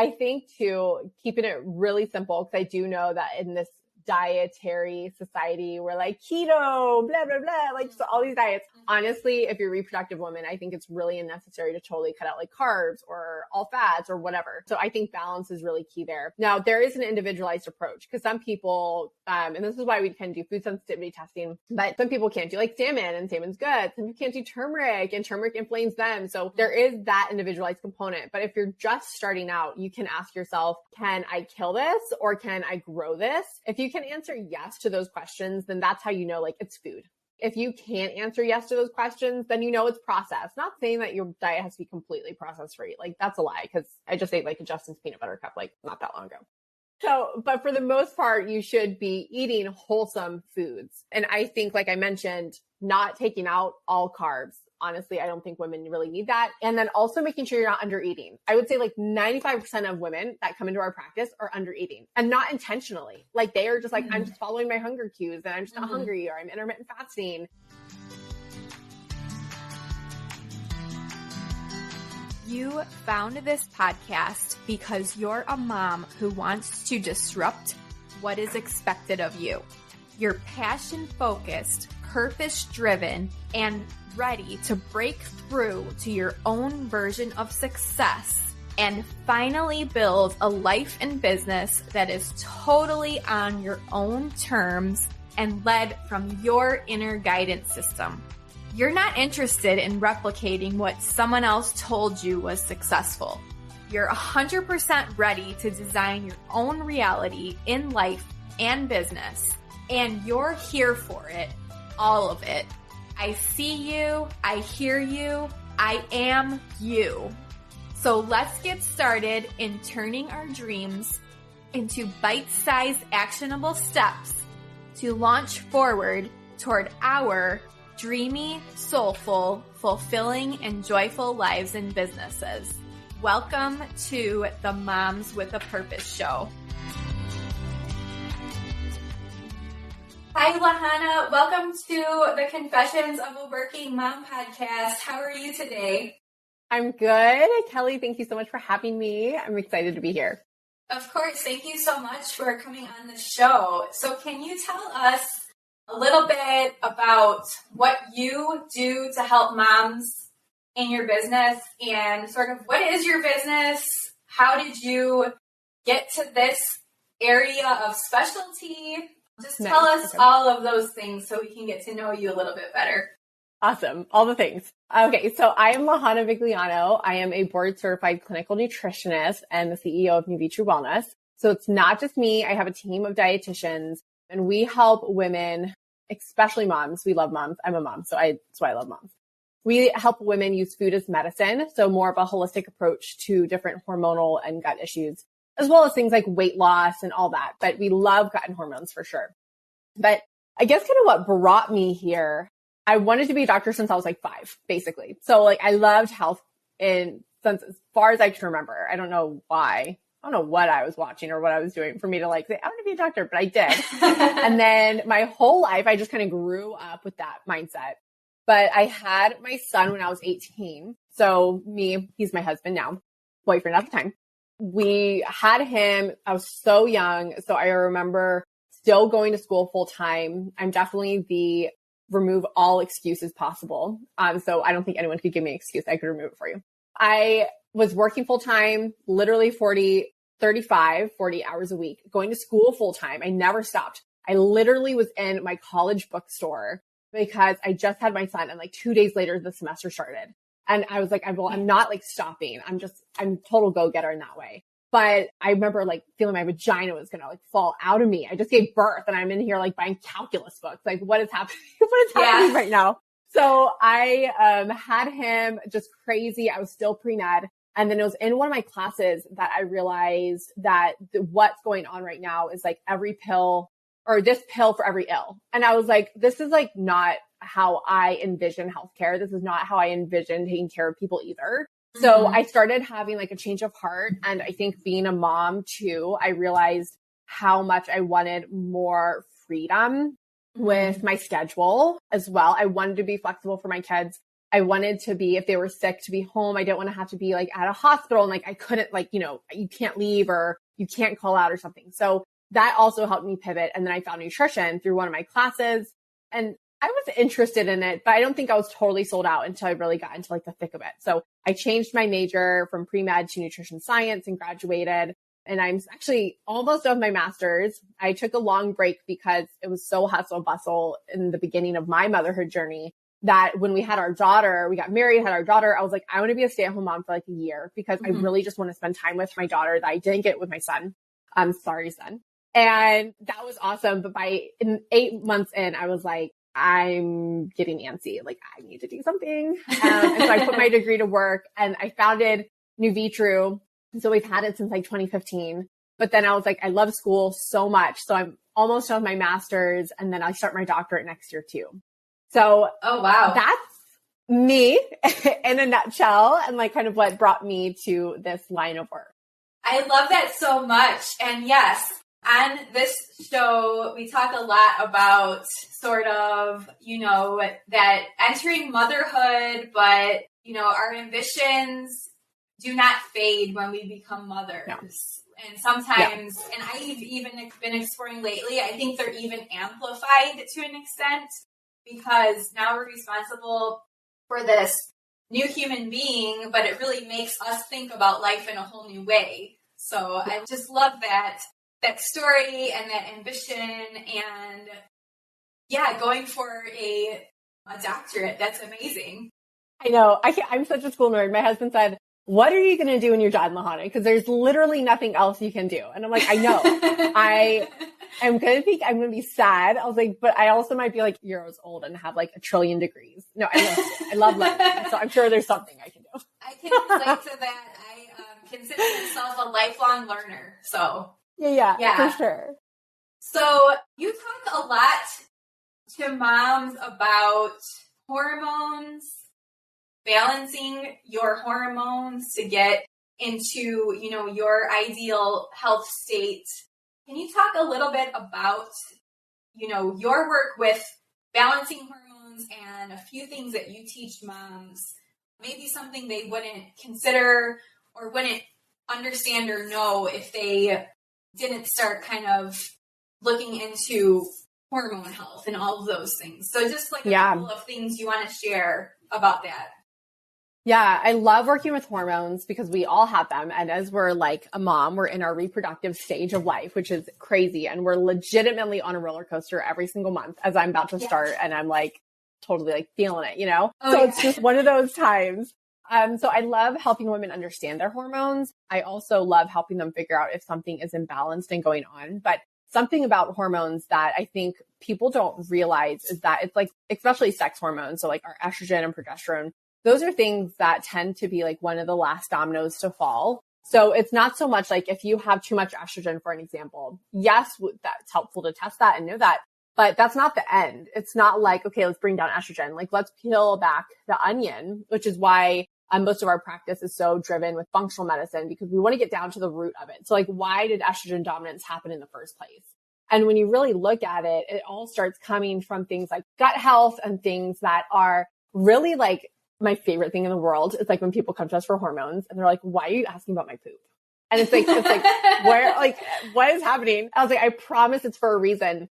I think too, keeping it really simple, because I do know that in this dietary society, we're like keto, blah, blah, blah, like so all these diets. Honestly, if you're a reproductive woman, I think it's really unnecessary to totally cut out like carbs or all fats or whatever. So I think balance is really key there. Now, there is an individualized approach because some people, and this is why we can do food sensitivity testing, but some people can't do like salmon and salmon's good. Some people can't do turmeric and turmeric inflames them. So there is that individualized component. But if you're just starting out, you can ask yourself, can I kill this or can I grow this? If you can answer yes to those questions, then that's how you know like it's food. If you can't answer yes to those questions, then you know it's processed. Not saying that your diet has to be completely processed free. Like that's a lie because I just ate like a Justin's peanut butter cup like not that long ago. So, but for the most part, you should be eating wholesome foods. And I think, like I mentioned, not taking out all carbs. Honestly, I don't think women really need that. And then also making sure you're not under eating. I would say like 95% of women that come into our practice are under eating and not intentionally. Like they are just like, I'm just following my hunger cues and I'm just not hungry or I'm intermittent fasting. You found this podcast because you're a mom who wants to disrupt what is expected of you. You're passion-focused, purpose-driven, and ready to break through to your own version of success and finally build a life and business that is totally on your own terms and led from your inner guidance system. You're not interested in replicating what someone else told you was successful. You're 100% ready to design your own reality in life and business, and you're here for it, all of it. I see you, I hear you, I am you. So let's get started in turning our dreams into bite-sized actionable steps to launch forward toward our dreamy, soulful, fulfilling, and joyful lives and businesses. Welcome to the Moms with a Purpose show. Hi, Lahana. Welcome to the Confessions of a Working Mom podcast. How are you today? I'm good. Kelly, thank you so much for having me. I'm excited to be here. Of course. Thank you so much for coming on the show. So can you tell us a little bit about what you do to help moms in your business and sort of what is your business? How did you get to this area of specialty? Just tell us all of those things so we can get to know you a little bit better. Awesome. All the things. Okay. So I am Lahana Vigiliano. I am a board certified clinical nutritionist and the CEO of Nuvitru Wellness. So it's not just me. I have a team of dietitians and we help women, especially moms. We love moms. I'm a mom. That's why I love moms. We help women use food as medicine. So more of a holistic approach to different hormonal and gut issues, as well as things like weight loss and all that. But we love gut and hormones for sure. But I guess kind of what brought me here, I wanted to be a doctor since I was like 5, basically. So like I loved health since as far as I can remember. I don't know why. I don't know what I was watching or what I was doing for me to like say, I want to be a doctor, but I did. And then my whole life, I just kind of grew up with that mindset. But I had my son when I was 18. So he's my husband now, boyfriend at the time. We had him, I was so young. So I remember still going to school full time. I'm definitely the remove all excuses possible. So I don't think anyone could give me an excuse. I could remove it for you. I was working full time, literally 40 hours a week, going to school full time. I never stopped. I literally was in my college bookstore because I just had my son and like 2 days later, the semester started. And I was like, I'm not like stopping. I'm total go-getter in that way. But I remember like feeling my vagina was going to like fall out of me. I just gave birth and I'm in here like buying calculus books. Like what is happening? What is happening right now? So I had him just crazy. I was still pre-med. And then it was in one of my classes that I realized that what's going on right now is like every pill or this pill for every ill. And I was like, this is like not how I envision healthcare. This is not how I envision taking care of people either. So I started having like a change of heart. And I think being a mom too, I realized how much I wanted more freedom with my schedule as well. I wanted to be flexible for my kids. I wanted to be, if they were sick, to be home. I didn't want to have to be like at a hospital and like I couldn't like, you can't leave or you can't call out or something. So that also helped me pivot. And then I found nutrition through one of my classes and I was interested in it, but I don't think I was totally sold out until I really got into like the thick of it. So I changed my major from pre-med to nutrition science and graduated. And I'm actually almost done with my master's. I took a long break because it was so hustle and bustle in the beginning of my motherhood journey that when we had our daughter, we got married, had our daughter, I was like, I want to be a stay-at-home mom for like a year because I really just want to spend time with my daughter that I didn't get with my son. I'm sorry, son. And that was awesome. But in 8 months in, I was like, I'm getting antsy. Like I need to do something. And so I put my degree to work and I founded Nuvitru. So we've had it since like 2015. But then I was like, I love school so much. So I'm almost done with my master's and then I start my doctorate next year too. So oh, wow. That's me in a nutshell and like kind of what brought me to this line of work. I love that so much. And yes, on this show, we talk a lot about sort of, that entering motherhood, but, our ambitions do not fade when we become mothers. No. And sometimes, and I've even been exploring lately, I think they're even amplified to an extent because now we're responsible for this new human being, but it really makes us think about life in a whole new way. So I just love that story and that ambition and going for a doctorate. That's amazing. I know. I'm such a school nerd. My husband said, what are you going to do when you're done, Lahana? Because there's literally nothing else you can do. And I'm like, I know. I'm going to be sad. I was like, but I also might be like years old and have like 1 trillion degrees. No, I love learning. So I'm sure there's something I can do. I can relate to that. I consider myself a lifelong learner. So yeah, for sure. So you talk a lot to moms about hormones, balancing your hormones to get into, your ideal health state. Can you talk a little bit about, your work with balancing hormones and a few things that you teach moms, maybe something they wouldn't consider or wouldn't understand or know if they didn't start kind of looking into hormone health and all of those things. So just like a couple of things you want to share about that. Yeah, I love working with hormones because we all have them. And as we're like a mom, we're in our reproductive stage of life, which is crazy. And we're legitimately on a roller coaster every single month as I'm about to start. And I'm like totally like feeling it, It's just one of those times. So I love helping women understand their hormones. I also love helping them figure out if something is imbalanced and going on. But something about hormones that I think people don't realize is that it's like, especially sex hormones. So like our estrogen and progesterone, those are things that tend to be like one of the last dominoes to fall. So it's not so much like if you have too much estrogen, for an example, yes, that's helpful to test that and know that, but that's not the end. It's not like, okay, let's bring down estrogen. Like let's peel back the onion, which is why most of our practice is so driven with functional medicine because we want to get down to the root of it. So like, why did estrogen dominance happen in the first place? And when you really look at it, it all starts coming from things like gut health and things that are really like my favorite thing in the world. It's like when people come to us for hormones and they're like, why are you asking about my poop? And it's like, where, like, what is happening? I was like, I promise it's for a reason.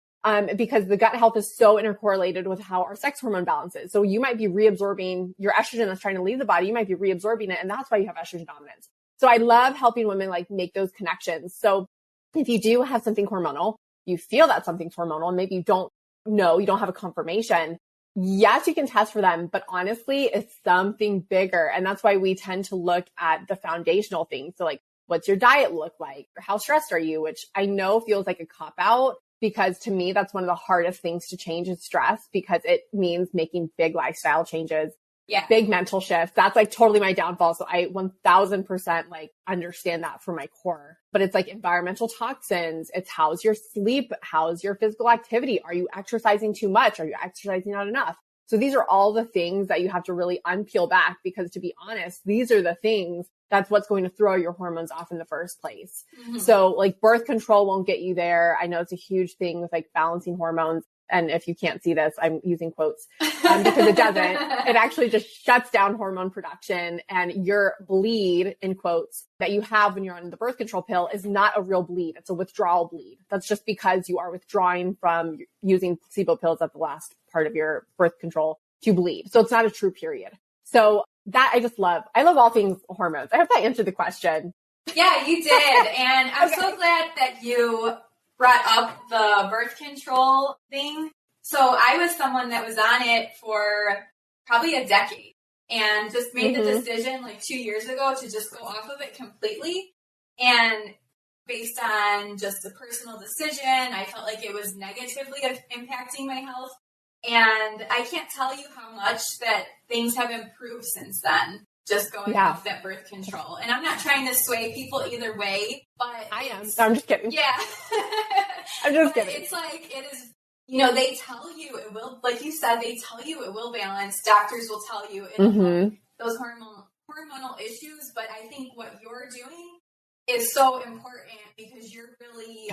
Because the gut health is so intercorrelated with how our sex hormone balance is. So you might be reabsorbing your estrogen that's trying to leave the body. You might be reabsorbing it. And that's why you have estrogen dominance. So I love helping women like make those connections. So if you do have something hormonal, you feel that something's hormonal and maybe you don't know, you don't have a confirmation. Yes, you can test for them, but honestly, it's something bigger. And that's why we tend to look at the foundational things. So like, what's your diet look like? Or how stressed are you? Which I know feels like a cop out because to me, that's one of the hardest things to change is stress because it means making big lifestyle changes, big mental shifts. That's like totally my downfall. So I 1000% like understand that for my core, but it's like environmental toxins. It's how's your sleep? How's your physical activity? Are you exercising too much? Are you exercising not enough? So these are all the things that you have to really unpeel back because to be honest, these are the things that's what's going to throw your hormones off in the first place. Mm-hmm. So like birth control won't get you there. I know it's a huge thing with like balancing hormones. And if you can't see this, I'm using quotes because it doesn't. It actually just shuts down hormone production, and your bleed, in quotes, that you have when you're on the birth control pill is not a real bleed. It's a withdrawal bleed. That's just because you are withdrawing from using placebo pills at the last part of your birth control to bleed. So it's not a true period. So that I love all things hormones. I hope that answered the question. Yeah, you did. And I'm so glad that you brought up the birth control thing. So I was someone that was on it for probably a decade and just made the decision like 2 years ago to just go off of it completely. And based on just a personal decision, I felt like it was negatively impacting my health. And I can't tell you how much that things have improved since then, just going off that birth control. And I'm not trying to sway people either way, but I am. No, I'm just kidding. Yeah. I'm just kidding. It's like, it is, you know, they tell you it will, like you said, they tell you it will balance. Doctors will tell you it will those hormonal issues. But I think what you're doing is so important because you're really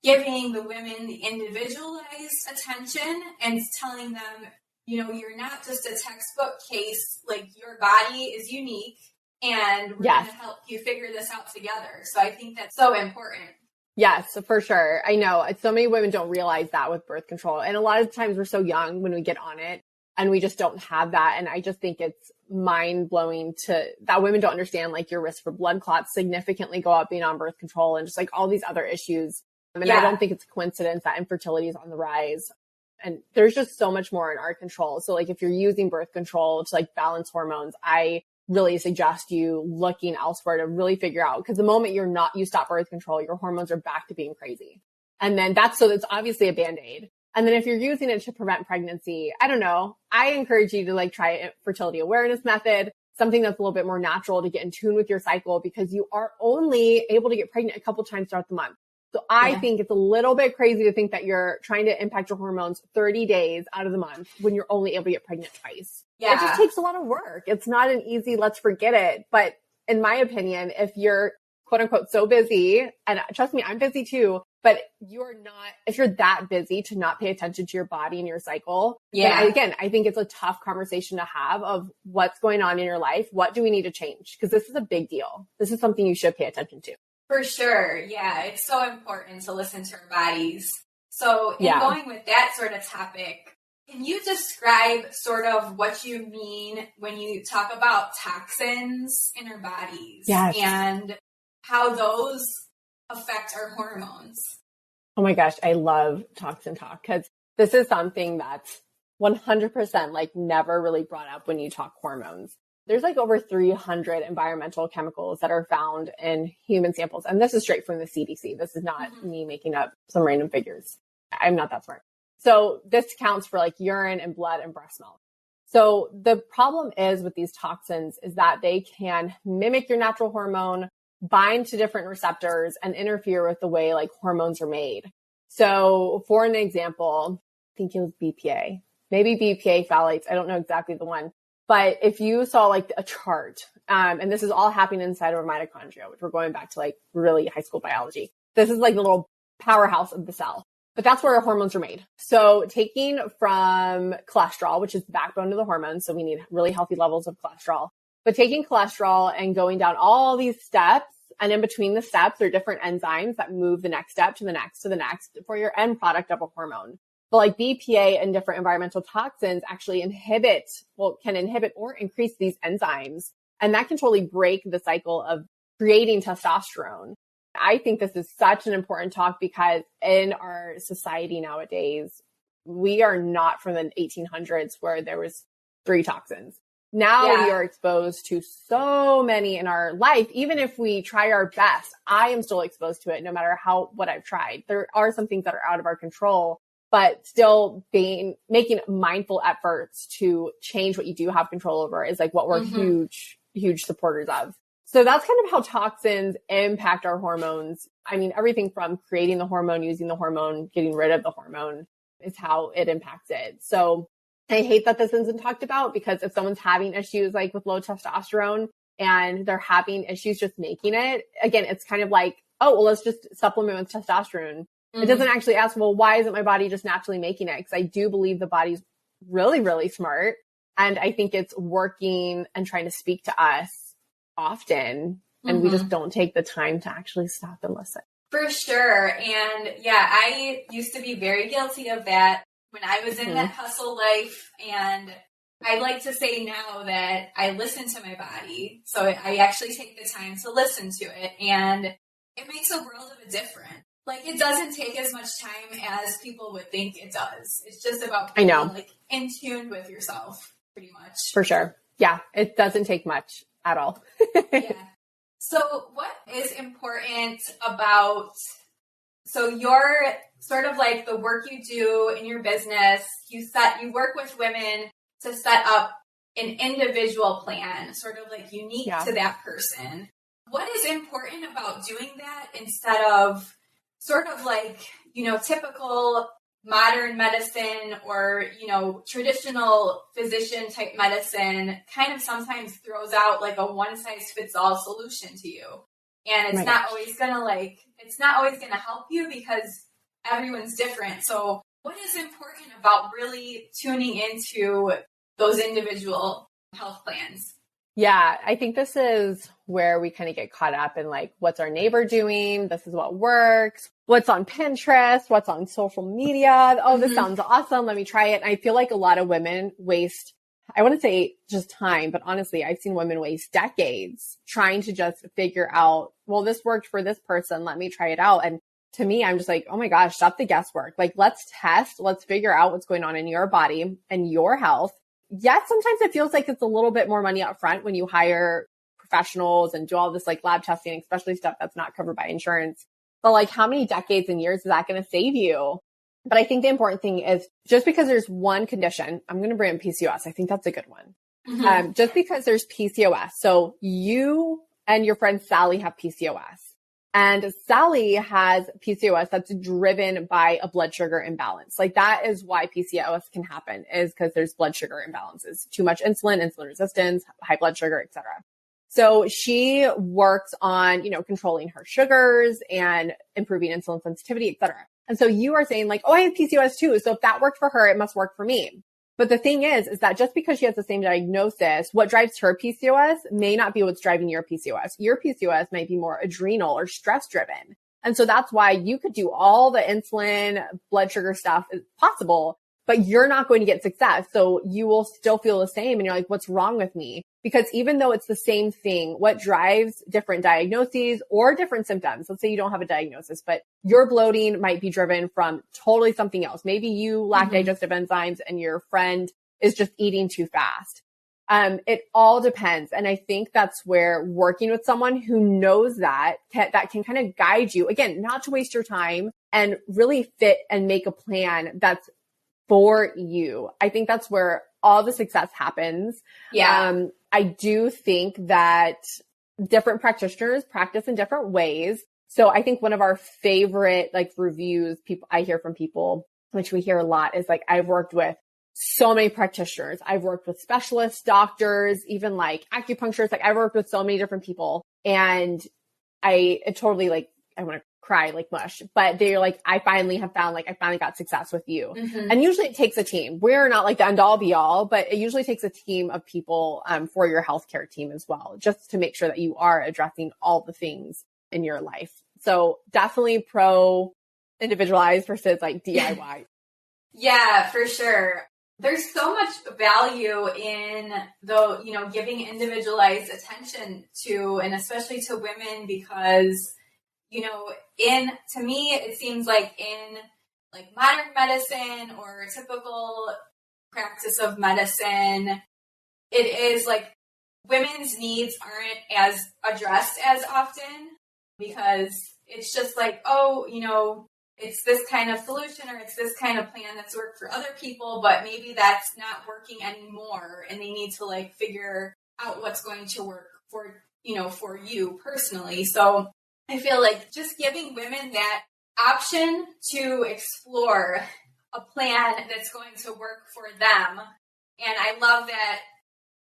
giving the women the individualized attention and telling them, you know, you're not just a textbook case, like your body is unique and we're going to help you figure this out together. So I think that's so important. Yes, for sure. I know so many women don't realize that with birth control. And a lot of times we're so young when we get on it and we just don't have that. And I just think it's mind blowing that women don't understand like your risk for blood clots significantly go up being on birth control and just like all these other issues. I don't think it's a coincidence that infertility is on the rise. And there's just so much more in our control. So like if you're using birth control to like balance hormones, I really suggest you looking elsewhere to really figure out, because the moment you stop birth control, your hormones are back to being crazy. And then it's obviously a Band-Aid. And then if you're using it to prevent pregnancy, I don't know, I encourage you to like try a fertility awareness method, something that's a little bit more natural to get in tune with your cycle, because you are only able to get pregnant a couple times throughout the month. So I think it's a little bit crazy to think that you're trying to impact your hormones 30 days out of the month when you're only able to get pregnant twice. Yeah. It just takes a lot of work. It's not an easy, let's forget it. But in my opinion, if you're quote unquote so busy, and trust me, I'm busy too, but if you're that busy to not pay attention to your body and your cycle, then I think it's a tough conversation to have of what's going on in your life. What do we need to change? Because this is a big deal. This is something you should pay attention to. For sure. Yeah. It's so important to listen to our bodies. So going with that sort of topic, can you describe sort of what you mean when you talk about toxins in our bodies and how those affect our hormones? Oh my gosh. I love toxin talk because this is something that's 100% like never really brought up when you talk hormones. There's like over 300 environmental chemicals that are found in human samples. And this is straight from the CDC. This is not me making up some random figures. I'm not that smart. So this counts for like urine and blood and breast milk. So the problem is with these toxins is that they can mimic your natural hormone, bind to different receptors, and interfere with the way like hormones are made. So for an example, I think it was BPA, maybe BPA phthalates. I don't know exactly the one. But if you saw like a chart, and this is all happening inside of our mitochondria, which we're going back to like really high school biology. This is like the little powerhouse of the cell, but that's where our hormones are made. So taking from cholesterol, which is the backbone of the hormones. So we need really healthy levels of cholesterol, but taking cholesterol and going down all these steps, and in between the steps are different enzymes that move the next step to the next to the next for your end product of a hormone. But like BPA and different environmental toxins actually can inhibit or increase these enzymes. And that can totally break the cycle of creating testosterone. I think this is such an important talk because in our society nowadays, we are not from the 1800s where there was 3 toxins. Now we are exposed to so many in our life. Even if we try our best, I am still exposed to it no matter what I've tried. There are some things that are out of our control, but still making mindful efforts to change what you do have control over is like what we're huge supporters of. So that's kind of how toxins impact our hormones. I mean, everything from creating the hormone, using the hormone, getting rid of the hormone is how it impacts it. So I hate that this isn't talked about because if someone's having issues like with low testosterone and they're having issues just making it, again, it's kind of like, oh, well, let's just supplement with testosterone. It doesn't actually ask, well, why isn't my body just naturally making it? Because I do believe the body's really, really smart. And I think it's working and trying to speak to us often. And we just don't take the time to actually stop and listen. For sure. And yeah, I used to be very guilty of that when I was in that hustle life. And I like to say now that I listen to my body. So I actually take the time to listen to it. And it makes a world of a difference. Like, it doesn't take as much time as people would think it does. It's just about being like in tune with yourself, pretty much. For sure. Yeah. It doesn't take much at all. Yeah. So what is important about, so your sort of like the work you do in your business, you work with women to set up an individual plan, sort of like unique to that person. What is important about doing that instead of sort of like, typical modern medicine or, traditional physician type medicine kind of sometimes throws out like a one size fits all solution to you. And it's not always going to help you because everyone's different. So what is important about really tuning into those individual health plans? Yeah, I think this is where we kind of get caught up in like, what's our neighbor doing? This is what works. What's on Pinterest? What's on social media? Oh, this sounds awesome. Let me try it. And I feel like a lot of women waste, I wouldn't say just time, but honestly, I've seen women waste decades trying to just figure out, well, this worked for this person. Let me try it out. And to me, I'm just like, oh my gosh, stop the guesswork. Like, let's test, let's figure out what's going on in your body and your health. Yes, sometimes it feels like it's a little bit more money up front when you hire professionals and do all this like lab testing, especially stuff that's not covered by insurance. But like, how many decades and years is that going to save you? But I think the important thing is just because there's one condition, I'm going to bring in PCOS. I think that's a good one. Just because there's PCOS. So you and your friend Sally have PCOS. And Sally has PCOS that's driven by a blood sugar imbalance. Like, that is why PCOS can happen, is because there's blood sugar imbalances, too much insulin resistance, high blood sugar, etc. So she works on, controlling her sugars and improving insulin sensitivity, etc. And so you are saying like, oh, I have PCOS too. So if that worked for her, it must work for me. But the thing is that just because she has the same diagnosis, what drives her PCOS may not be what's driving your PCOS. Your PCOS might be more adrenal or stress driven. And so that's why you could do all the insulin, blood sugar stuff is possible, but you're not going to get success. So you will still feel the same. And you're like, what's wrong with me? Because even though it's the same thing, what drives different diagnoses or different symptoms, let's say you don't have a diagnosis, but your bloating might be driven from totally something else. Maybe you lack digestive enzymes and your friend is just eating too fast. It all depends. And I think that's where working with someone who knows that can kind of guide you, again, not to waste your time and really fit and make a plan that's for you. I think that's where all the success happens. Yeah. I do think that different practitioners practice in different ways. So I think one of our favorite reviews I hear from people, which we hear a lot, is like, I've worked with so many practitioners. I've worked with specialists, doctors, even acupuncturists. I've worked with so many different people, and I totally I want to cry like mush, but they're like, I finally got success with you. And usually it takes a team. We're not the end all be all, but it usually takes a team of people, for your healthcare team as well, just to make sure that you are addressing all the things in your life. So definitely pro individualized versus DIY. Yeah, for sure. There's so much value in giving individualized attention to, and especially to women, because to me, it seems like in modern medicine or typical practice of medicine, it is women's needs aren't as addressed as often, because it's just it's this kind of solution or it's this kind of plan that's worked for other people, but maybe that's not working anymore. And they need to figure out what's going to work for you personally. So I feel just giving women that option to explore a plan that's going to work for them. And I love that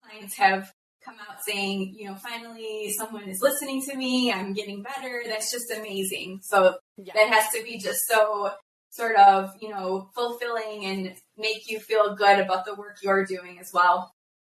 clients have come out saying, finally someone is listening to me, I'm getting better. That's just amazing. So that has to be just so sort of, fulfilling and make you feel good about the work you're doing as well.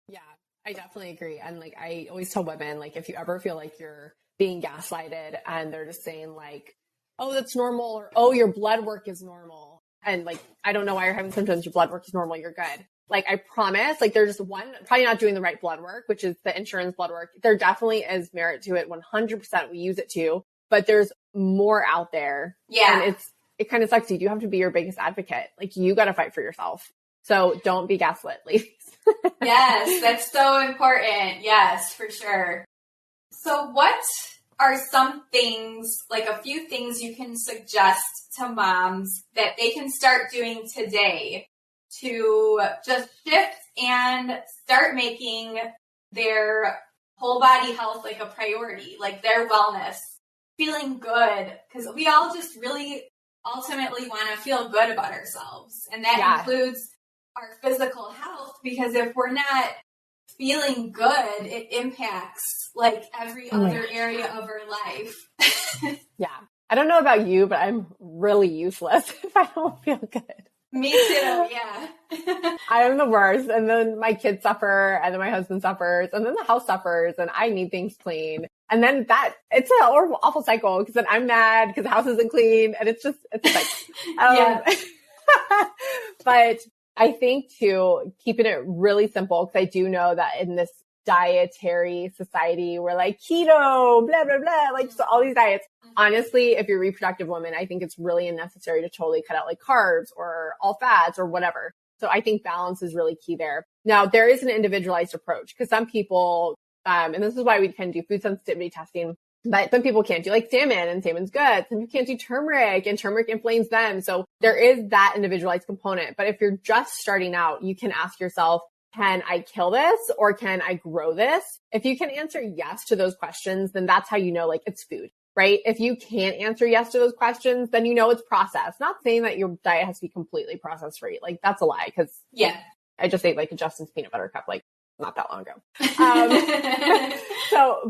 Yeah, I definitely agree. And like, I always tell women, like, if you ever feel like you're being gaslighted and they're just saying like, oh, that's normal, or, oh, your blood work is normal. And like, I don't know why you're having symptoms. Your blood work is normal. You're good. Like, I promise, like, there's probably not doing the right blood work, which is the insurance blood work. There definitely is merit to it. 100% we use it too, but there's more out there. Yeah. And it kind of sucks. You do have to be your biggest advocate. Like, you got to fight for yourself. So don't be gaslit, ladies. Yes, that's so important. Yes, for sure. So what are some things, like a few things you can suggest to moms that they can start doing today to just shift and start making their whole body health like a priority, like their wellness, feeling good? Because we all just really ultimately want to feel good about ourselves. And that includes our physical health, because if we're not feeling good, it impacts like every other area of our life. Yeah. I don't know about you, but I'm really useless if I don't feel good. Me too, yeah. I'm the worst. And then my kids suffer, and then my husband suffers, and then the house suffers, and I need things clean. And then it's an awful cycle, because then I'm mad because the house isn't clean, and it's like, but I think too, keeping it really simple, because I do know that in this dietary society, we're like keto, blah, blah, blah, like so all these diets. Honestly, if you're a reproductive woman, I think it's really unnecessary to totally cut out like carbs or all fats or whatever. So I think balance is really key there. Now, there is an individualized approach, because some people, and this is why we can do food sensitivity testing, but some people can't do like salmon, and salmon's good. Some people can't do turmeric, and turmeric inflames them. So there is that individualized component. But if you're just starting out, you can ask yourself, can I kill this, or can I grow this? If you can answer yes to those questions, then that's how you know like it's food, right? If you can't answer yes to those questions, then you know it's processed. Not saying that your diet has to be completely processed free. Like, that's a lie, because I just ate like a Justin's peanut butter cup like not that long ago.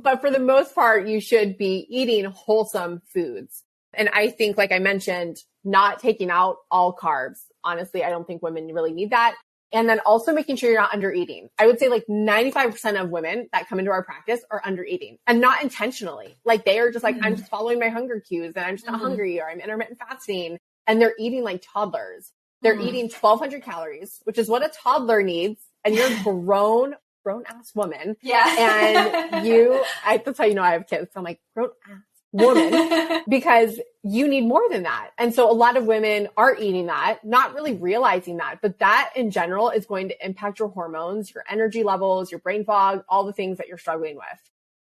But for the most part, you should be eating wholesome foods. And I think, like I mentioned, not taking out all carbs. Honestly, I don't think women really need that. And then also making sure you're not under eating. I would say like 95% of women that come into our practice are under eating, and not intentionally. Like, they are just like, I'm just following my hunger cues, and I'm just not hungry, or I'm intermittent fasting, and they're eating like toddlers. They're eating 1,200 calories, which is what a toddler needs. And you're a grown ass woman. Yeah. And that's how you know I have kids. So I'm like, grown ass woman, because you need more than that. And so a lot of women are eating that, not really realizing that, but that in general is going to impact your hormones, your energy levels, your brain fog, all the things that you're struggling with.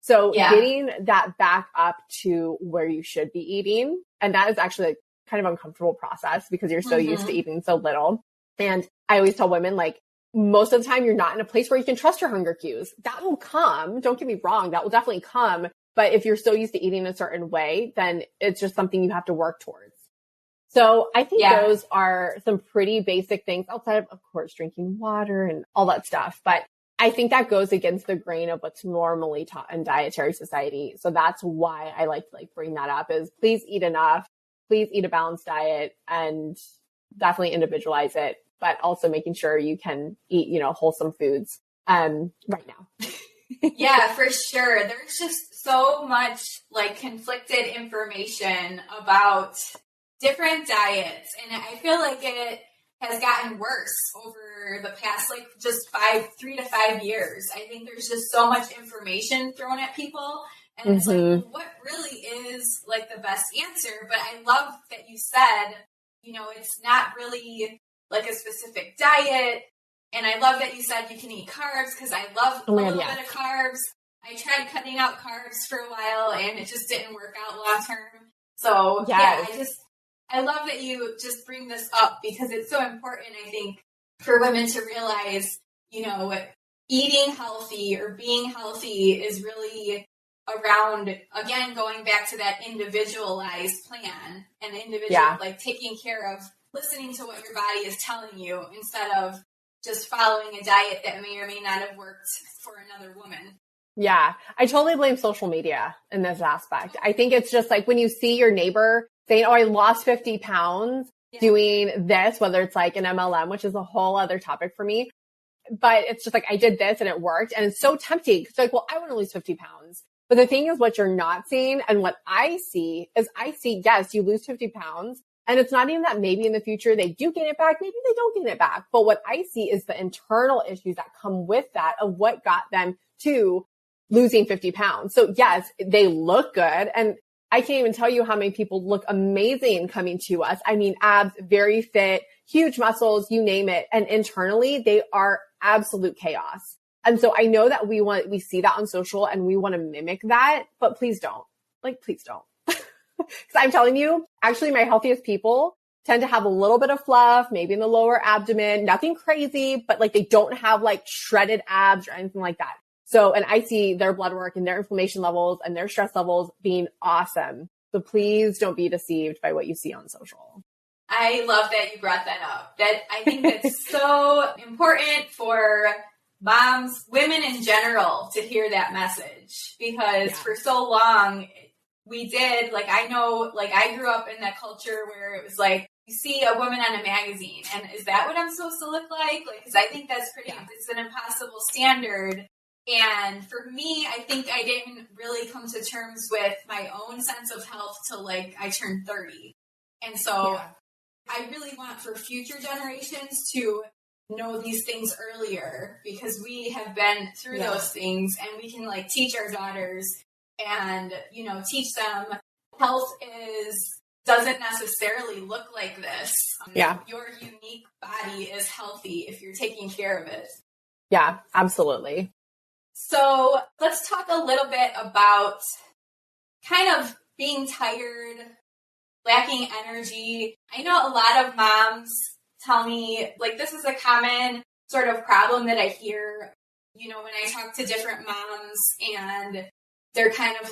So getting that back up to where you should be eating. And that is actually like kind of uncomfortable process, because you're so used to eating so little. And I always tell women, like, most of the time you're not in a place where you can trust your hunger cues. That will come. Don't get me wrong. That will definitely come. But if you're so used to eating a certain way, then it's just something you have to work towards. So I think those are some pretty basic things, outside of course, drinking water and all that stuff. But I think that goes against the grain of what's normally taught in dietary society. So that's why I like to bring that up, is please eat enough, please eat a balanced diet, and definitely individualize it, but also making sure you can eat, wholesome foods right now. Yeah, for sure. There's just so much conflicted information about different diets. And I feel like it has gotten worse over the past, just 3 to 5 years. I think there's just so much information thrown at people. And it's what really is the best answer? But I love that you said, it's not really a specific diet. And I love that you said you can eat carbs, because I love a little bit of carbs. I tried cutting out carbs for a while, and it just didn't work out long term. So I love that you just bring this up, because it's so important, I think, for women to realize, eating healthy or being healthy is really around, again, going back to that individualized plan and taking care of, listening to what your body is telling you, instead of just following a diet that may or may not have worked for another woman. Yeah. I totally blame social media in this aspect. I think it's just like when you see your neighbor saying, oh, I lost 50 pounds doing this, whether it's like an MLM, which is a whole other topic for me. But it's just like, I did this and it worked. And it's so tempting. It's like, well, I want to lose 50 pounds. But the thing is, what you're not seeing and what I see is yes, you lose 50 pounds. And it's not even that maybe in the future they do gain it back. Maybe they don't gain it back. But what I see is the internal issues that come with that of what got them to losing 50 pounds. So yes, they look good. And I can't even tell you how many people look amazing coming to us. I mean, abs, very fit, huge muscles, you name it. And internally, they are absolute chaos. And so I know that we see that on social and we want to mimic that, but please don't. Please don't. Because I'm telling you, actually my healthiest people tend to have a little bit of fluff, maybe in the lower abdomen, nothing crazy, but they don't have shredded abs or anything like that. So, and I see their blood work and their inflammation levels and their stress levels being awesome. So please don't be deceived by what you see on social. I love that you brought that up. I think that's so important for moms, women in general, to hear that message, because for so long we did, I know, I grew up in that culture where it was you see a woman on a magazine and is that what I'm supposed to look like? Cause I think that's it's an impossible standard. And for me, I think I didn't really come to terms with my own sense of health till I turned 30. And so I really want for future generations to know these things earlier, because we have been through those things and we can teach our daughters and, teach them health doesn't necessarily look like this. Your unique body is healthy if you're taking care of it. Yeah, absolutely. So let's talk a little bit about kind of being tired, lacking energy. I know a lot of moms tell me, this is a common sort of problem that I hear, when I talk to different moms, and they're kind of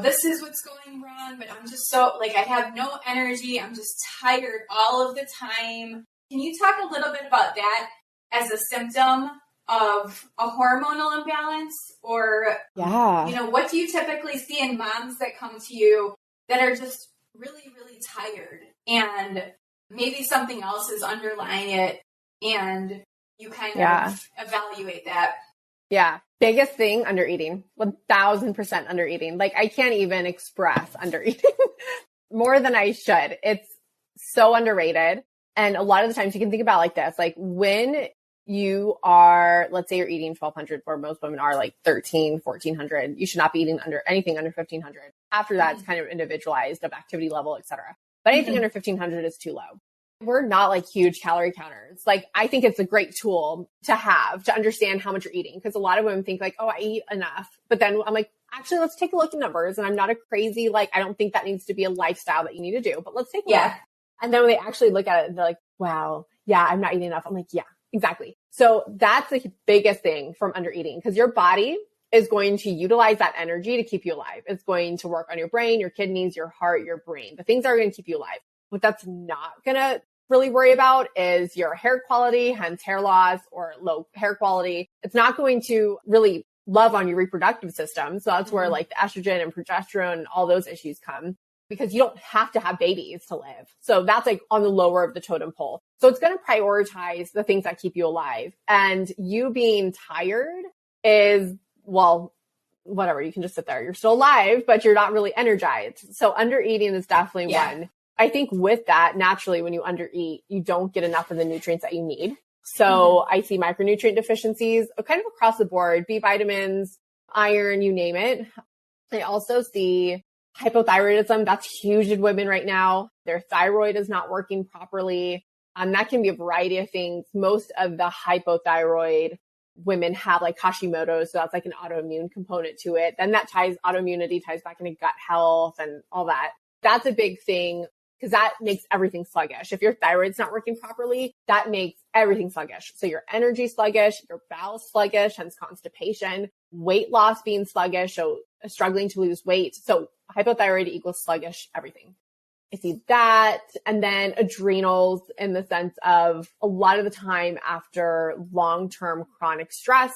this is what's going wrong, but I'm just so, I have no energy. I'm just tired all of the time. Can you talk a little bit about that as a symptom of a hormonal imbalance? Or, what do you typically see in moms that come to you that are just really, really tired, and maybe something else is underlying it, and you kind of evaluate that? Yeah. Biggest thing, under eating. 1000% under eating. I can't even express under eating more than I should. It's so underrated. And a lot of the times you can think about it like this, when you are, let's say you're eating 1200, where most women are 13, 1400, you should not be eating anything under 1500. After that, it's kind of individualized of activity level, et cetera. But anything under 1500 is too low. We're not huge calorie counters. I think it's a great tool to have to understand how much you're eating. Because a lot of women think oh, I eat enough. But then I'm actually, let's take a look at numbers. And I'm not a crazy, I don't think that needs to be a lifestyle that you need to do, but let's take a look. And then when they actually look at it, they're wow, I'm not eating enough. I'm yeah, exactly. So that's the biggest thing from under eating, because your body is going to utilize that energy to keep you alive. It's going to work on your brain, your kidneys, your heart, your brain, the things that are going to keep you alive. What that's not going to really worry about is your hair quality, hence hair loss or low hair quality. It's not going to really love on your reproductive system. So that's where the estrogen and progesterone and all those issues come, because you don't have to have babies to live. So that's on the lower of the totem pole. So it's going to prioritize the things that keep you alive. And you being tired is, whatever, you can just sit there. You're still alive, but you're not really energized. So under eating is definitely one. I think with that, naturally, when you undereat, you don't get enough of the nutrients that you need. So I see micronutrient deficiencies kind of across the board, B vitamins, iron, you name it. I also see hypothyroidism. That's huge in women right now. Their thyroid is not working properly. That can be a variety of things. Most of the hypothyroid women have Hashimoto's. So that's an autoimmune component to it. Then that autoimmunity ties back into gut health and all that. That's a big thing, because that makes everything sluggish. If your thyroid's not working properly, that makes everything sluggish. So your energy sluggish, your bowel sluggish, hence constipation, weight loss being sluggish, so struggling to lose weight. So hypothyroid equals sluggish everything. I see that. And then adrenals, in the sense of a lot of the time after long-term chronic stress,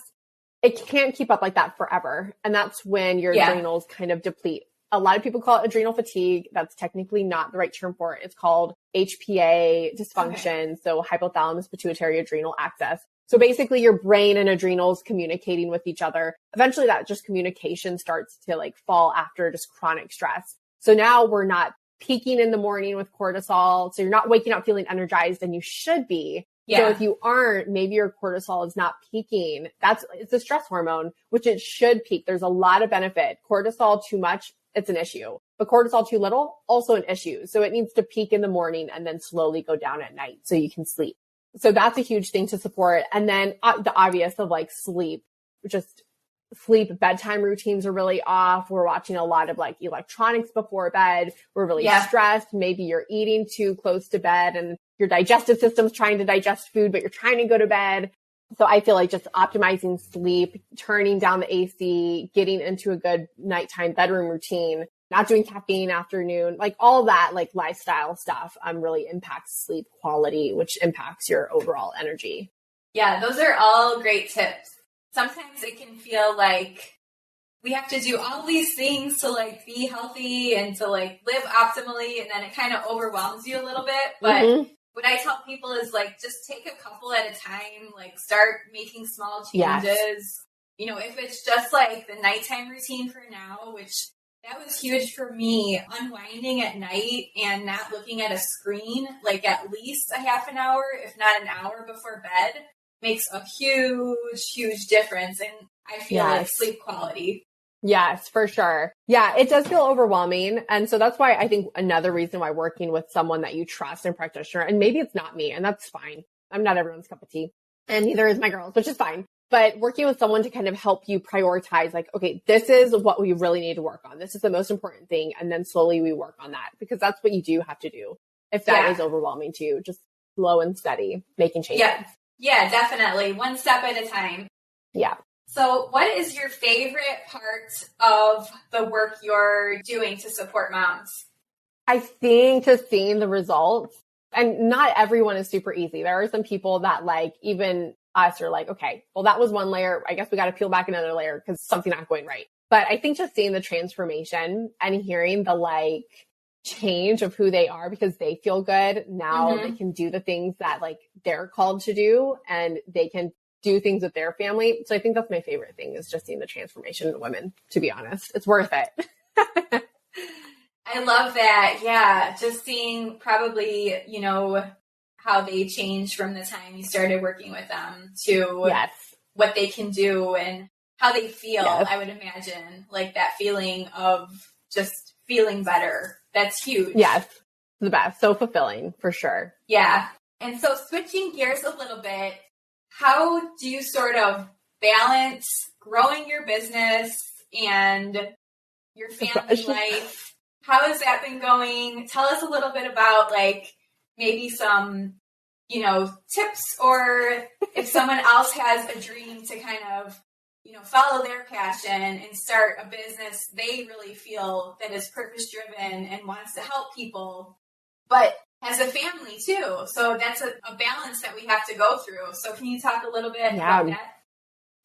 it can't keep up like that forever. And that's when your adrenals kind of deplete. A lot of people call it adrenal fatigue. That's technically not the right term for it. It's called HPA dysfunction. So hypothalamus pituitary adrenal axis. So basically your brain and adrenals communicating with each other. Eventually that just communication starts to like fall after just chronic stress. So now we're not peaking in the morning with cortisol. So you're not waking up feeling energized, and you should be. So if you aren't, maybe your cortisol is not peaking. It's a stress hormone, which it should peak. There's a lot of benefit. Cortisol too much, it's an issue. But cortisol too little, also an issue. So it needs to peak in the morning and then slowly go down at night so you can sleep. So that's a huge thing to support. And then the obvious of like sleep, bedtime routines are really off. We're watching a lot of like electronics before bed. We're really stressed. Maybe you're eating too close to bed and your digestive system's trying to digest food, but you're trying to go to bed. So I feel like just optimizing sleep, turning down the AC, getting into a good nighttime bedroom routine, not doing caffeine afternoon, like all that, like lifestyle stuff, really impacts sleep quality, which impacts your overall energy. Yeah, those are all great tips. Sometimes it can feel like we have to do all these things to like be healthy and to like live optimally. And then it kind of overwhelms you a little bit. But what I tell people is like, just take a couple at a time, like start making small changes. Yes. You know, if it's just like the nighttime routine for now, which that was huge for me, unwinding at night and not looking at a screen, like at least a half an hour, if not an hour before bed, makes a huge, huge difference. And I feel like sleep quality. Yes, for sure. Yeah, it does feel overwhelming. And so that's why I think another reason why working with someone that you trust and practitioner, and maybe it's not me, and that's fine. I'm not everyone's cup of tea, and neither is my girls, which is fine. But working with someone to kind of help you prioritize, like, okay, this is what we really need to work on. This is the most important thing. And then slowly we work on that, because that's what you do have to do. If that is overwhelming to you, just slow and steady, making changes. Yeah, definitely. One step at a time. Yeah. So what is your favorite part of the work you're doing to support moms? I think just seeing the results, and not everyone is super easy. There are some people that like, even us are like, okay, well, that was one layer. I guess we got to peel back another layer because something not going right. But I think just seeing the transformation and hearing the like change of who they are, because they feel good. Now they can do the things that like they're called to do, and they can do things with their family. So I think that's my favorite thing, is just seeing the transformation in women, to be honest. It's worth it. I love that. Yeah. Just seeing probably, you know, how they changed from the time you started working with them to what they can do and how they feel. I would imagine like that feeling of just feeling better. That's huge. Yes. The best. So fulfilling, for sure. Yeah. And so switching gears a little bit, how do you sort of balance growing your business and your family life? How has that been going? Tell us a little bit about like maybe some, you know, tips, or if someone else has a dream to kind of, you know, follow their passion and start a business they really feel that is purpose driven and wants to help people, but has a family too. So that's a balance that we have to go through. So can you talk a little bit about that?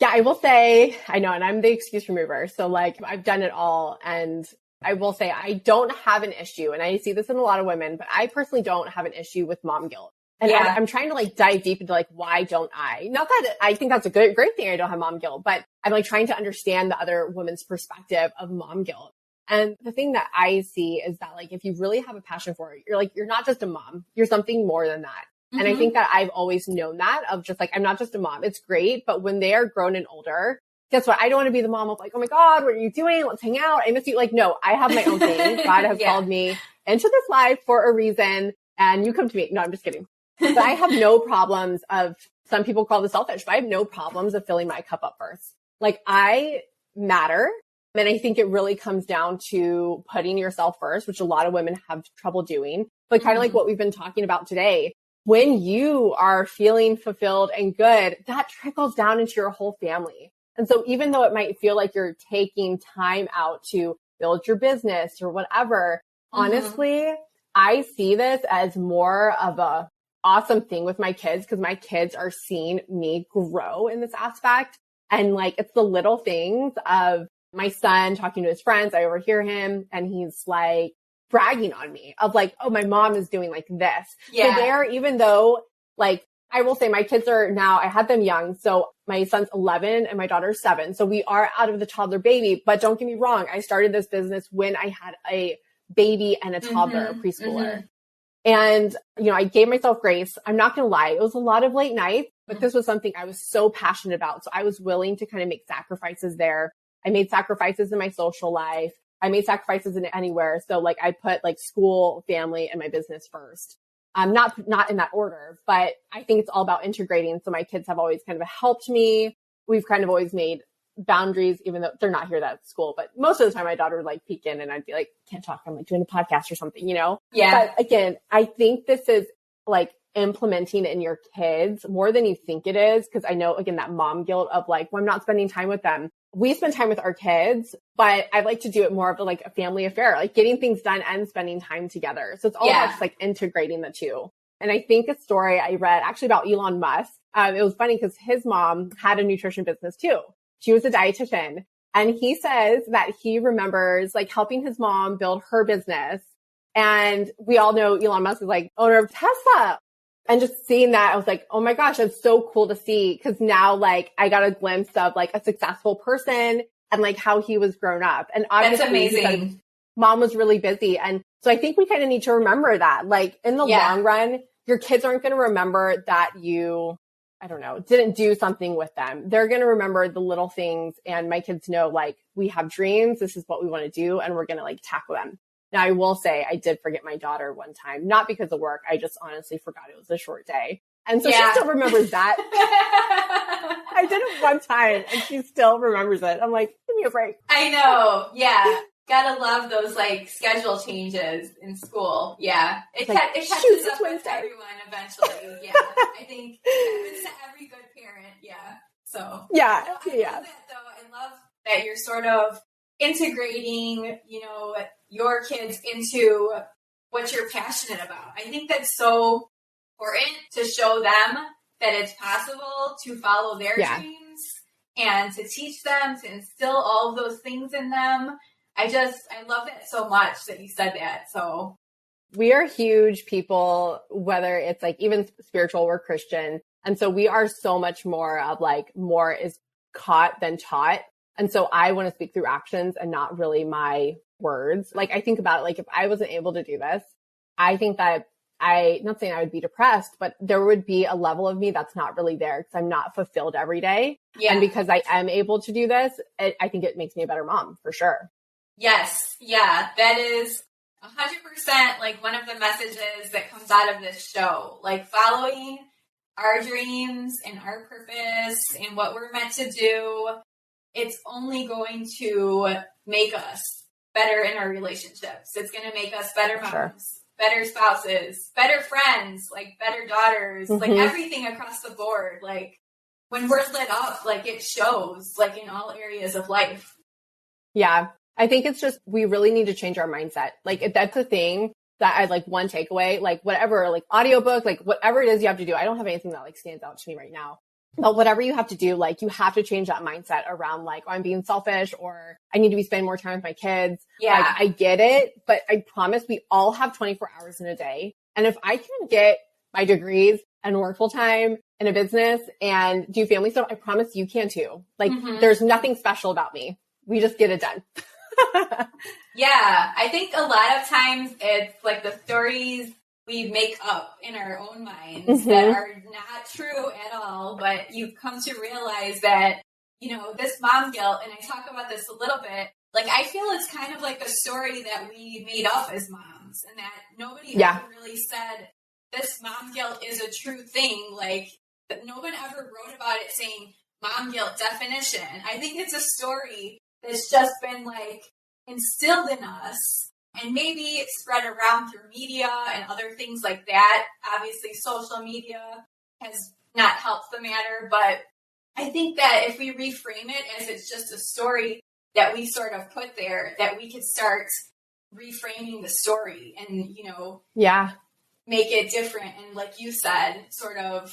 Yeah, I will say, I know, and I'm the excuse remover. So like I've done it all, and I will say I don't have an issue, and I see this in a lot of women, but I personally don't have an issue with mom guilt. And I'm trying to like dive deep into like, why don't I? Not that I think that's a great thing I don't have mom guilt, but I'm like trying to understand the other woman's perspective of mom guilt. And the thing that I see is that like, if you really have a passion for it, you're not just a mom, you're something more than that. And I think that I've always known that, of just like, I'm not just a mom. It's great. But when they are grown and older, guess what? I don't want to be the mom of like, oh my God, what are you doing? Let's hang out. I miss you. Like, no, I have my own thing. God has called me into this life for a reason, and you come to me. No, I'm just kidding. But I have no problems of, some people call this selfish, but I have no problems of filling my cup up first. Like, I matter. And I think it really comes down to putting yourself first, which a lot of women have trouble doing. But kind of like what we've been talking about today, when you are feeling fulfilled and good, that trickles down into your whole family. And so even though it might feel like you're taking time out to build your business or whatever, honestly, I see this as more of a awesome thing with my kids, because my kids are seeing me grow in this aspect. And like, it's the little things of my son talking to his friends. I overhear him and he's like bragging on me of like, oh, my mom is doing like this. Yeah. So there, even though like, I will say my kids are now, I had them young. So my son's 11 and my daughter's 7. So we are out of the toddler baby, but don't get me wrong. I started this business when I had a baby and a toddler, preschooler. And, you know, I gave myself grace. I'm not going to lie. It was a lot of late nights, but this was something I was so passionate about. So I was willing to kind of make sacrifices there. I made sacrifices in my social life. I made sacrifices in anywhere. So like I put like school, family, and my business first. Not in that order, but I think it's all about integrating. So my kids have always kind of helped me. We've kind of always made boundaries, even though they're not here at school, but most of the time my daughter would like peek in and I'd be like, can't talk. I'm like doing a podcast or something, you know? Yeah. But again, I think this is like implementing it in your kids more than you think it is. Cause I know again, that mom guilt of like, well, I'm not spending time with them. We spend time with our kids, but I like to do it more of like a family affair, like getting things done and spending time together. So it's all about just like integrating the two. And I think a story I read actually about Elon Musk, it was funny because his mom had a nutrition business too. She was a dietitian, and he says that he remembers like helping his mom build her business. And we all know Elon Musk is like owner of Tesla. And just seeing that, I was like, oh my gosh, that's so cool to see. Cause now like I got a glimpse of like a successful person and like how he was grown up. And obviously that's amazing. Mom was really busy. And so I think we kind of need to remember that like in the long run, your kids aren't going to remember that you, I don't know, didn't do something with them. They're going to remember the little things. And my kids know like we have dreams. This is what we want to do. And we're going to like tackle them. Now, I will say I did forget my daughter one time, not because of work. I just honestly forgot it was a short day. And so she still remembers that. I did it one time and she still remembers it. I'm like, give me a break. I know. Yeah. Gotta love those like schedule changes in school. Yeah. It catches up with everyone eventually. Yeah. I think it's to every good parent. Yeah. So. Yeah. I love that though. I love that you're sort of integrating, you know, your kids into what you're passionate about. I think that's so important to show them that it's possible to follow their dreams and to teach them, to instill all of those things in them. I love that so much that you said that. So we are huge people, whether it's like even spiritual or Christian. And so we are so much more of like more is caught than taught. And so I want to speak through actions and not really my words. Like I think about it, like if I wasn't able to do this, I think that not saying I would be depressed, but there would be a level of me that's not really there because I'm not fulfilled every day. Yeah. And because I am able to do this, I think it makes me a better mom for sure. Yes. Yeah. That is 100% like one of the messages that comes out of this show, like following our dreams and our purpose and what we're meant to do. It's only going to make us better in our relationships. It's going to make us better moms, better spouses, better friends, like better daughters, like everything across the board. Like when we're lit up, like it shows like in all areas of life. Yeah. I think it's just, we really need to change our mindset. Like if that's a thing that I like one takeaway, like whatever, like audiobook, like whatever it is you have to do. I don't have anything that like stands out to me right now. But whatever you have to do, like you have to change that mindset around like, oh, I'm being selfish or I need to be spending more time with my kids. Yeah. Like I get it, but I promise we all have 24 hours in a day. And if I can get my degrees and work full time in a business and do family stuff, I promise you can too. Like there's nothing special about me. We just get it done. Yeah. I think a lot of times it's like the stories we make up in our own minds that are not true at all, but you come to realize that, you know, this mom guilt, and I talk about this a little bit, like I feel it's kind of like a story that we made up as moms and that nobody ever really said this mom guilt is a true thing. Like no one ever wrote about it saying mom guilt definition. I think it's a story that's just been like instilled in us. And maybe spread around through media and other things like that. Obviously, social media has not helped the matter. But I think that if we reframe it as it's just a story that we sort of put there, that we could start reframing the story and, you know, make it different. And like you said, sort of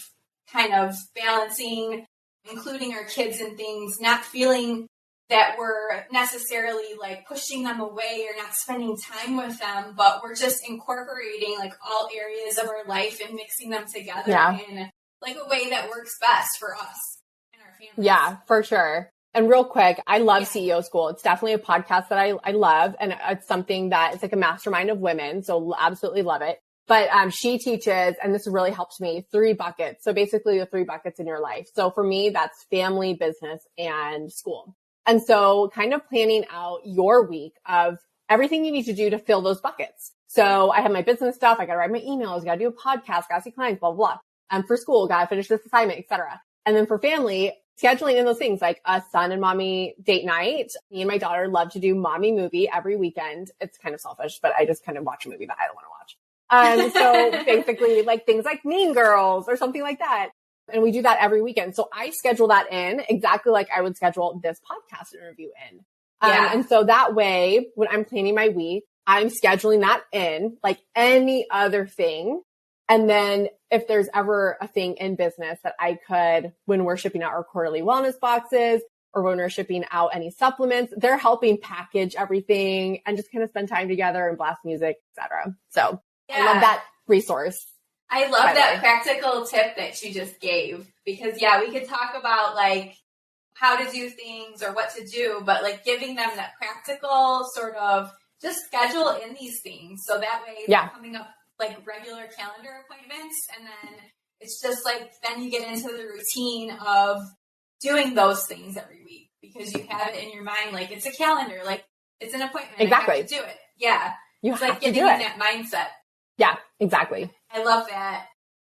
kind of balancing including our kids and things, not feeling that we're necessarily like pushing them away or not spending time with them, but we're just incorporating like all areas of our life and mixing them together in like a way that works best for us and our families. Yeah, for sure. And real quick, I love CEO School. It's definitely a podcast that I love. And it's something that it's like a mastermind of women. So absolutely love it. But she teaches, and this really helps me, 3 buckets. So basically the 3 buckets in your life. So for me, that's family, business, and school. And so kind of planning out your week of everything you need to do to fill those buckets. So I have my business stuff. I got to write my emails, got to do a podcast, got to see clients, blah, blah, blah. And for school, got to finish this assignment, etc. And then for family, scheduling in those things like a son and mommy date night. Me and my daughter love to do mommy movie every weekend. It's kind of selfish, but I just kind of watch a movie that I don't want to watch. So basically like things like Mean Girls or something like that. And we do that every weekend. So I schedule that in exactly like I would schedule this podcast interview in. And so that way, when I'm planning my week, I'm scheduling that in like any other thing. And then if there's ever a thing in business that I could, when we're shipping out our quarterly wellness boxes or when we're shipping out any supplements, they're helping package everything and just kind of spend time together and blast music, etc. So I love that resource. I love that practical tip that you just gave because we could talk about like how to do things or what to do, but like giving them that practical sort of just schedule in these things. So that way they're coming up like regular calendar appointments. And then it's just like, then you get into the routine of doing those things every week because you have it in your mind. Like it's a calendar, like it's an appointment. Exactly. I have to do it. Yeah. It's like getting in that mindset. Yeah, exactly. I love that.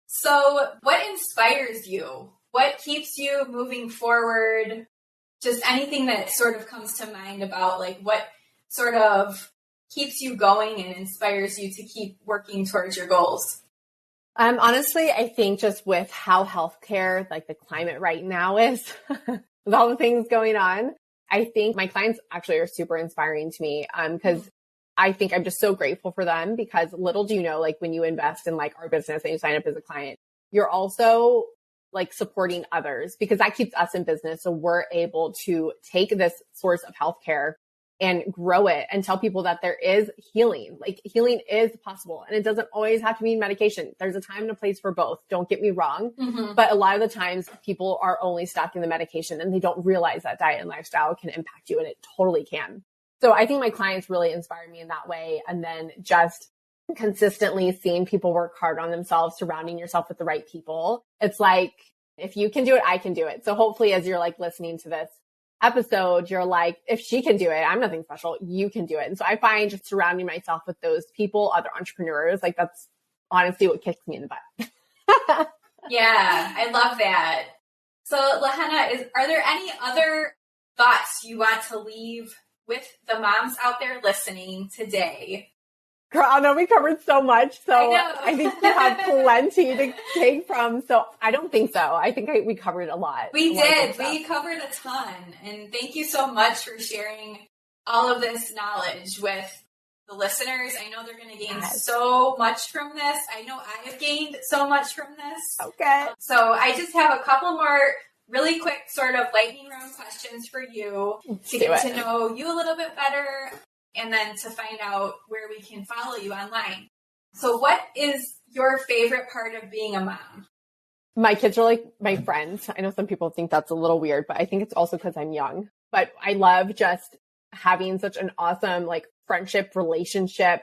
So what inspires you? What keeps you moving forward? Just anything that sort of comes to mind about like what sort of keeps you going and inspires you to keep working towards your goals? Honestly, I think just with how healthcare, like the climate right now is, with all the things going on, I think my clients actually are super inspiring to me because I think I'm just so grateful for them because little do you know, like when you invest in like our business and you sign up as a client, you're also like supporting others because that keeps us in business. So we're able to take this source of healthcare and grow it and tell people that there is healing. Like healing is possible and it doesn't always have to mean medication. There's a time and a place for both. Don't get me wrong. But a lot of the times people are only stuck in the medication and they don't realize that diet and lifestyle can impact you and it totally can. So I think my clients really inspire me in that way. And then just consistently seeing people work hard on themselves, surrounding yourself with the right people. It's like, if you can do it, I can do it. So hopefully as you're like listening to this episode, you're like, if she can do it, I'm nothing special. You can do it. And so I find just surrounding myself with those people, other entrepreneurs, like that's honestly what kicks me in the butt. Yeah, I love that. So Lahana, are there any other thoughts you want to leave with the moms out there listening today? Girl, I know we covered so much, so I think you have plenty to take from. So I don't think so. I think we covered a lot. We did. We covered a ton. And thank you so much for sharing all of this knowledge with the listeners. I know they're going to gain so much from this. I know I have gained so much from this. Okay. So I just have a couple more really quick sort of lightning round questions for you to get to know you a little bit better. And then to find out where we can follow you online. So what is your favorite part of being a mom? My kids are like my friends. I know some people think that's a little weird, but I think it's also because I'm young. But I love just having such an awesome like friendship relationship,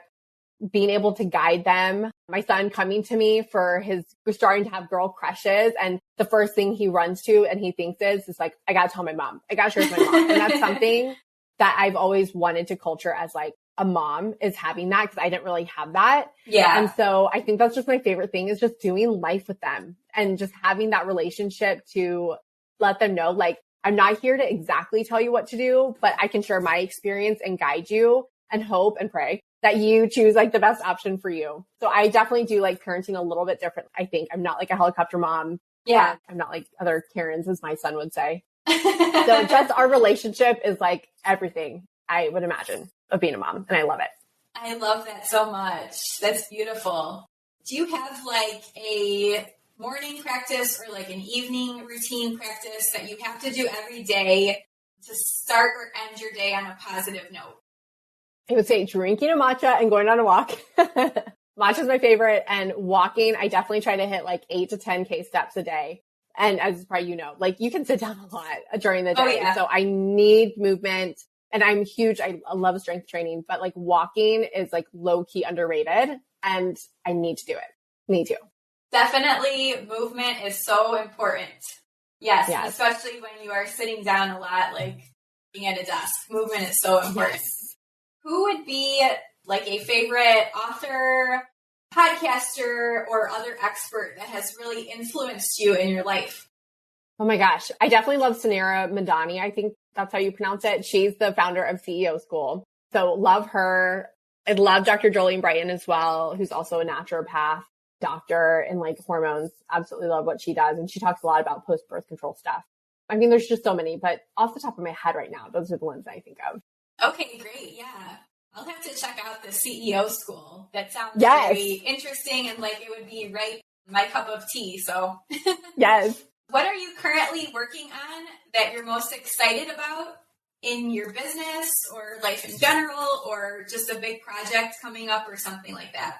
being able to guide them. My son coming to me for we're starting to have girl crushes. And the first thing he runs to and he thinks is like, I got to tell my mom. I got to share with my mom. And that's something that I've always wanted to culture as like a mom is having that because I didn't really have that. Yeah. And so I think that's just my favorite thing is just doing life with them and just having that relationship to let them know, like, I'm not here to exactly tell you what to do, but I can share my experience and guide you and hope and pray that you choose like the best option for you. So I definitely do like parenting a little bit different. I think I'm not like a helicopter mom. Yeah. I'm not like other Karens, as my son would say. So just our relationship is like everything I would imagine of being a mom. And I love it. I love that so much. That's beautiful. Do you have like a morning practice or like an evening routine practice that you have to do every day to start or end your day on a positive note? I would say drinking a matcha and going on a walk. Matcha is my favorite, and walking, I definitely try to hit like 8 to 10K steps a day. And as probably you know, like you can sit down a lot during the day. Oh, yeah. So I need movement, and I'm huge. I love strength training, but like walking is like low key underrated, and I need to do it. Need to. Definitely movement is so important. Yes. Especially when you are sitting down a lot, like being at a desk. Movement is so important. Yes. Who would be like a favorite author, podcaster, or other expert that has really influenced you in your life? Oh my gosh. I definitely love Sunera Mandani. I think that's how you pronounce it. She's the founder of CEO School. So love her. I love Dr. Jolene Brighton as well, who's also a naturopath doctor in like hormones. Absolutely love what she does. And she talks a lot about post-birth control stuff. I mean, there's just so many, but off the top of my head right now, those are the ones I think of. Okay, great. Yeah. I'll have to check out the CEO School. That sounds very interesting, and like it would be right my cup of tea. So yes. What are you currently working on that you're most excited about in your business or life in general, or just a big project coming up or something like that?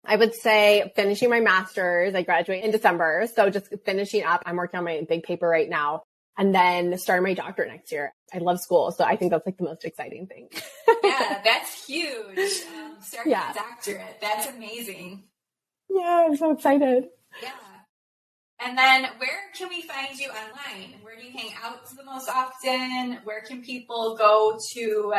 I would say finishing my master's. I graduate in December. So just finishing up. I'm working on my big paper right now. And then starting my doctorate next year. I love school. So I think that's like the most exciting thing. Yeah, that's huge. Starting a doctorate. That's amazing. Yeah, I'm so excited. Yeah. And then where can we find you online? Where do you hang out the most often? Where can people go to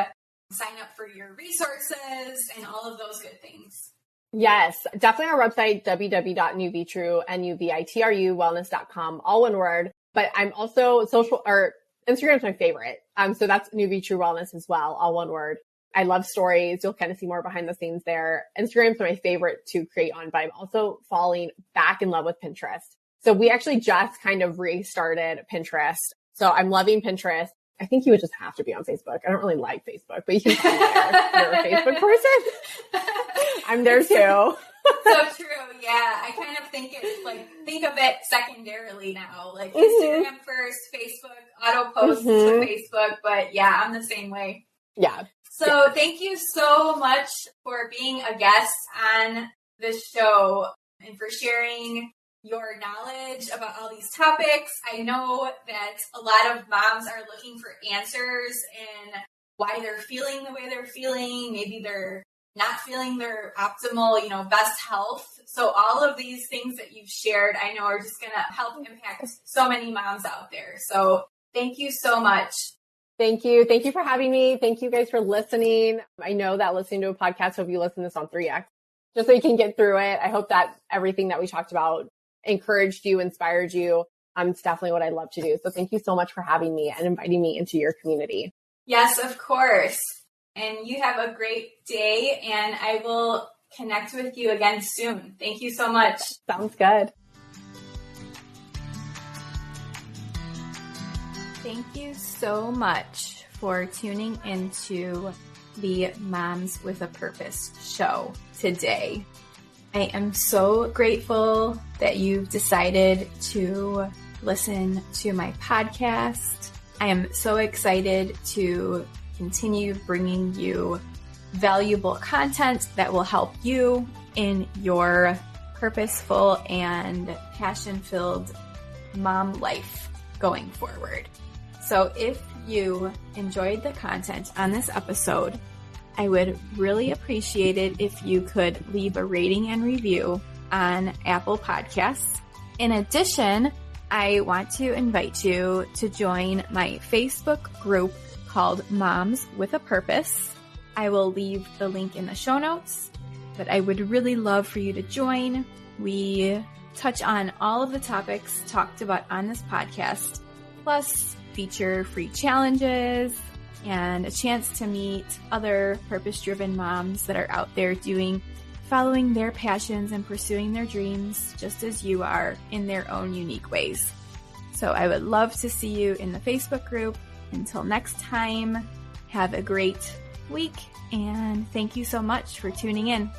sign up for your resources and all of those good things? Yes, definitely our website, www.nuvitru wellness.com, all one word. But I'm also Instagram's my favorite. So that's Nuvitru Wellness as well, all one word. I love stories. You'll kind of see more behind the scenes there. Instagram's my favorite to create on, but I'm also falling back in love with Pinterest. So we actually just kind of restarted Pinterest. So I'm loving Pinterest. I think you would just have to be on Facebook. I don't really like Facebook, but you can come there. You're a Facebook person. I'm there too. So true. Yeah. I kind of think of it secondarily now, like Instagram first, Facebook, auto posts to Facebook. But yeah, I'm the same way. Yeah. So thank you so much for being a guest on this show and for sharing your knowledge about all these topics. I know that a lot of moms are looking for answers in why they're feeling the way they're feeling. Maybe they're not feeling their optimal, best health. So all of these things that you've shared, I know are just going to help impact so many moms out there. So thank you so much. Thank you. Thank you for having me. Thank you guys for listening. I know that listening to a podcast, hope you listen to this on 3X, just so you can get through it. I hope that everything that we talked about encouraged you, inspired you. It's definitely what I love to do. So thank you so much for having me and inviting me into your community. Yes, of course. And you have a great day, and I will connect with you again soon. Thank you so much. Sounds good. Thank you so much for tuning into the Moms with a Purpose show today. I am so grateful that you've decided to listen to my podcast. I am so excited to continue bringing you valuable content that will help you in your purposeful and passion-filled mom life going forward. So if you enjoyed the content on this episode, I would really appreciate it if you could leave a rating and review on Apple Podcasts. In addition, I want to invite you to join my Facebook group called Moms with a Purpose. I will leave the link in the show notes, but I would really love for you to join. We touch on all of the topics talked about on this podcast, plus feature free challenges and a chance to meet other purpose-driven moms that are out there following their passions and pursuing their dreams just as you are in their own unique ways. So I would love to see you in the Facebook group. Until next time, have a great week, and thank you so much for tuning in.